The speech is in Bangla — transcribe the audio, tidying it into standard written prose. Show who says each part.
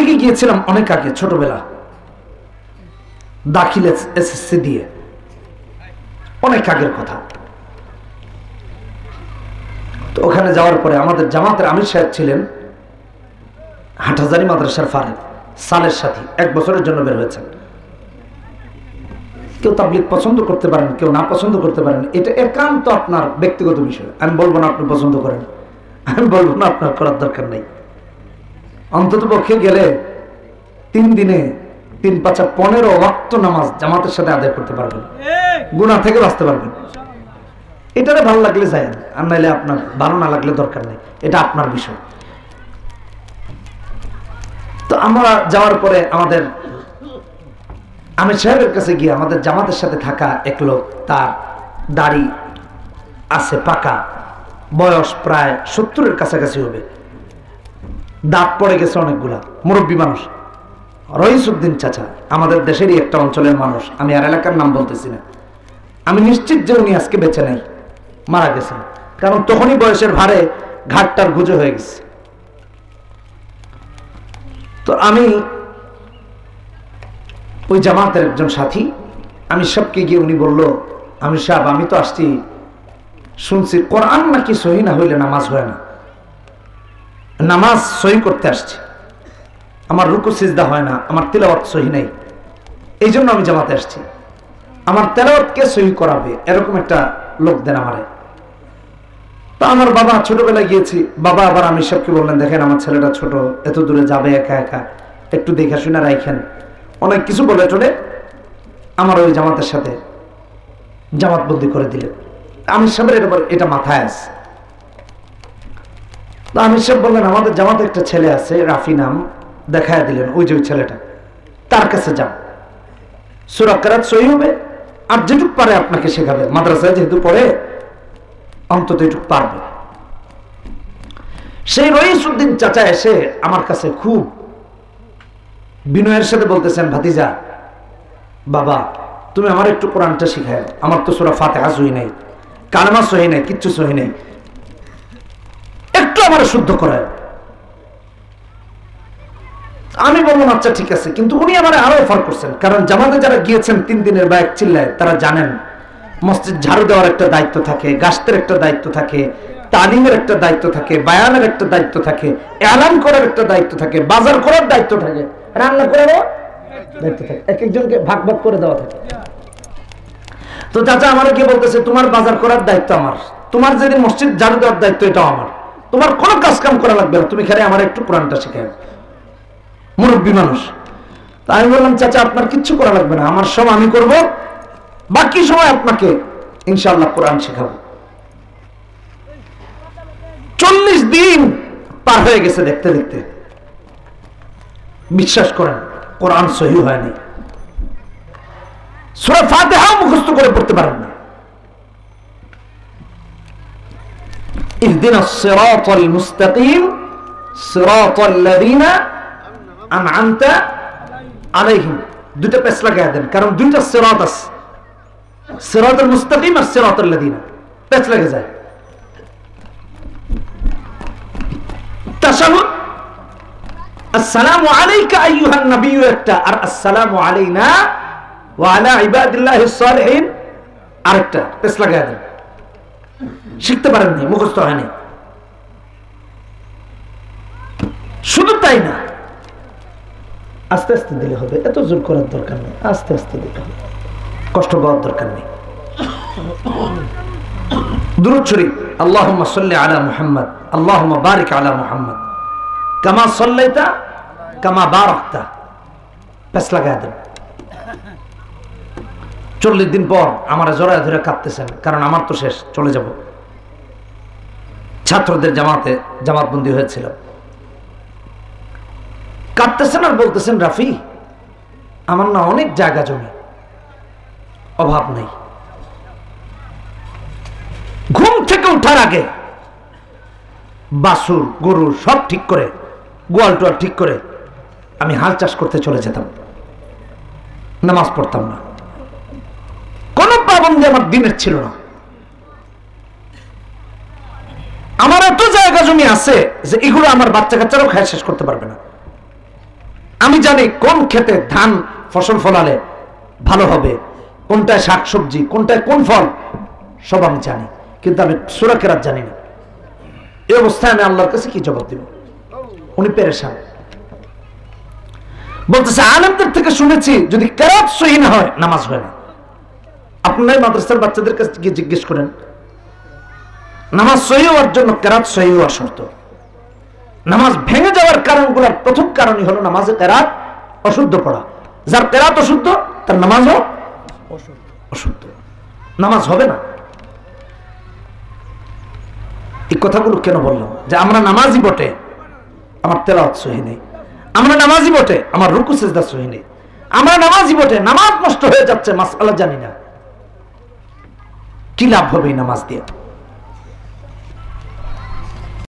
Speaker 1: তাবলিগে গিয়েছিলাম অনেক আগে, ছোটবেলা, দাখিল এসএসসি দিয়ে, অনেক আগের কথা। তো ওখানে যাওয়ার পরে আমাদের জামাতের আমির সাহেব ছিলেন হাটহাজারী মাদ্রাসার ফারেক, সালের সাথী, 1 বছরের জন্য বের হয়েছেন। কেউ তাবলিগ পছন্দ করতে পারেন, কেউ না পছন্দ করতে পারেন, এটা একান্ত আপনার ব্যক্তিগত বিষয়। আমি বলবো না আপনি পছন্দ করেন, আমি বলবো না আপনার করার দরকার নেই। অন্তত পক্ষে গেলে 3 দিনে 3 5 15 ওয়াক্ত নামাজ জামাতের সাথে আদায় করতে পারবেন, গুনাহ থেকে বাঁচতে পারবেন। এটারে ভালো লাগলে যায়, আর নাইলে আপনার ভালো না লাগলে দরকার নেই, এটা আপনার বিষয়। তো আমরা যাওয়ার পরে আমাদের আমির সাহেবের কাছে গিয়ে আমাদের জামাতের সাথে থাকা এক লোক, তার দাড়ি আছে পাকা, বয়স প্রায় 70-এর কাছাকাছি হবে, দাঁত পড়ে গেছে অনেকগুলা, মুরব্বী মানুষ, রইসউদ্দিন চাচা, আমাদের দেশেরই একটা অঞ্চলের মানুষ, আমি আর এলাকার নাম বলতেছি না। আমি নিশ্চিত যে উনি আজকে বেঁচে নাই, মারা গেছেন, কারণ তখনই বয়সের ভারে ঘাটটার গুজে হয়ে গেছে। তো আমি ওই জামাতের একজন সাথী, আমি সবকে গিয়ে উনি বলল, আমি সাহেব আমি তো আসছি, শুনছি কোরআন নাকি সহি না হইলে নামাজ হয় না, নামাজ সহি করতে আসছি, আমার রুকু সিজদা হয় না, আমার তিলাওয়াত সহি নাই, এই জন্য আমি জামাতে আসছি, আমার তেলাওয়াত কে সহি করাবে, এরকম একটা লোক দেন আমারে। তো আমার বাবা, ছোটবেলায় গিয়েছি, বাবা আবার আমি সবকে বললেন, দেখেন আমার ছেলেটা ছোট, এত দূরে যাবে একা একা, একটু দেখে শুনে রাখেন, অনেক কিছু বলে টলে আমার ওই জামাতের সাথে জামাতবন্দি করে দিলেন। আমির সাহেবের এটা মাথায় আছে। তো আমির সাহেব বললেন, আমাদের জামাতে একটা ছেলে আছে রাফি নাম, দেখায় দিলেন, ওই যে ওই ছেলেটা, তার কাছে যান, সূরা কিরাত সহি হবে, আর যেটুক পারে আপনাকে শেখাবে, মাদ্রাসায় যেহেতু পড়ে অন্তত এটুক পারবে। সেই রইসউদ্দিন চাচা এসে আমার কাছে খুব বিনয়ের সাথে বলতেছেন, ভাতিজা, বাবা তুমি আমার একটু কোরআনটা শিখায়, আমার তো সূরা ফাতিহা সহি নাই, কালেমা সহি নাই, কিচ্ছু সহি নাই, একটু আমার শুদ্ধ করায়। আমি বললাম আচ্ছা ঠিক আছে, কিন্তু উনি আমার আরো অফার করছেন, কারণ জামাতে যারা গিয়েছেন 3 দিনের বা 1 চিল্লায়, তারা জানেন মসজিদ ঝাড়ু দেওয়ার একটা দায়িত্ব থাকে, গাছতের একটা দায়িত্ব থাকে, তালিমের একটা দায়িত্ব থাকে, বায়ানের একটা দায়িত্ব থাকে, এলান করার একটা দায়িত্ব থাকে, বাজার করার দায়িত্ব থাকে, রান্না করারও দায়িত্ব থাকে, এক একজনকে ভাগ ভাগ করে দেওয়া থাকে। তো চাচা আমার কি বলতেছে, তোমার বাজার করার দায়িত্ব আমার, তোমার যেদিন মসজিদ ঝাড়ু দেওয়ার দায়িত্ব এটাও আমার, তোমার কোনো কাজ কাম করা লাগবে না, তুমি খালি আমার একটু কোরআনটা শেখাও, মুরব্বী মানুষ। তা আমি বললাম, চাচা আপনার কিচ্ছু করা লাগবে না, আমার সব আমি করব, বাকি সময় আপনাকে ইনশাআল্লাহ কোরআন শেখাবো। 40 দিন পার হয়ে গেছে দেখতে দেখতে, বিশ্বাস করেন কোরআন সহি হয়নি, সূরা ফাতিহা মুখস্থ করে পড়তে পারেন না। ইহদিনাস সিরাতাল মুস্তাকিম সিরাতাল লাযিনা আনআমতা আলাইহিম, দুটো পেশ লাগায় দেন, কারণ দুইটা সিরাত আছে, সিরাতাল মুস্তাকিম আর সিরাতাল লাযিনা, পেশ লাগে যায়। তাশাহুদ, আসসালামু আলাইকা আইয়ুহান নবিয়্যু একটা, আর আসসালামু আলাইনা ওয়া আলা ইবাদিল্লাহিস সালিহিন আরেকটা, পেশ লাগায় দেন। শিখতে পারেননি, মুখস্থ হয়নি। শুধু তাই না, আস্তে আস্তে দিলে হবে, এত জোর করার দরকার নেই, আস্তে আস্তে দিতে হবে, কষ্ট পাওয়ার দরকার নেই। দুরূদ শরীফ, আল্লাহুম্মা সাল্লি আলা মুহাম্মদ, আল্লাহুম্মা বারিক আলা মুহাম্মদ, কামা সাল্লাইতা কামা বারাকতা, পেশ লাগায় দেন। 40 দিন পর আমার জড়ায় ধরে কাঁদতেছেন, কারণ আমার তো শেষ, চলে যাব। ছাত্রদের জামাতবন্দি হয়েছিল, কাঁদতেছেন আর বলতেছেন, রাফি আমার না অনেক জায়গা জমি, অভাব নেই, ঘুম থেকে উঠার আগে বাছুর গরু সব ঠিক করে, গোয়াল টোয়াল ঠিক করে আমি হাল চাষ করতে চলে যেতাম, নামাজ পড়তাম না, কোন পাবন্দি আমার দিনের ছিল না। আমার এত জায়গা জমি আছে যে এগুলো আমার বাচ্চা কাচ্চারাও খায় শেষ করতে পারবে না। আমি জানি কোন ক্ষেতে ধান ফসল ফলালে ভালো হবে, কোনটায় শাকসবজি, কোনটায় কোন ফল, সব আমি জানি, কিন্তু আমি সূরা কেরাত জানি না। এই অবস্থায় আমি আল্লাহর কাছে কি জবাব দিব? উনি পেরেশান। বলতেছে আলেমদের থেকে শুনেছি যদি কেরাত সহি না হয় নামাজ হয় না। আপনার মাদ্রাসার বাচ্চাদের কাছে গিয়ে জিজ্ঞেস করেন, নামাজ সহি হওয়ার জন্য কেরাত সহি হওয়ার শর্ত। নামাজ ভেঙে যাওয়ার কারণগুলোর প্রথম কারণই হলো নামাজে কেরাত অশুদ্ধ পড়া। যার কেরাত অশুদ্ধ তার নামাজও অশুদ্ধ, নামাজ হবে না। এই কথাগুলো কেন বললাম? যে আমরা নামাজি বটে, আমার তেলাওয়াত সহি নেই। আমরা নামাজি বটে, আমার রুকু সিজদা সহি নেই। আমরা নামাজি বটে, নামাজ নষ্ট হয়ে যাচ্ছে, মাসআলা জানি না। কি লাভ হবে এই নামাজ দিয়ে?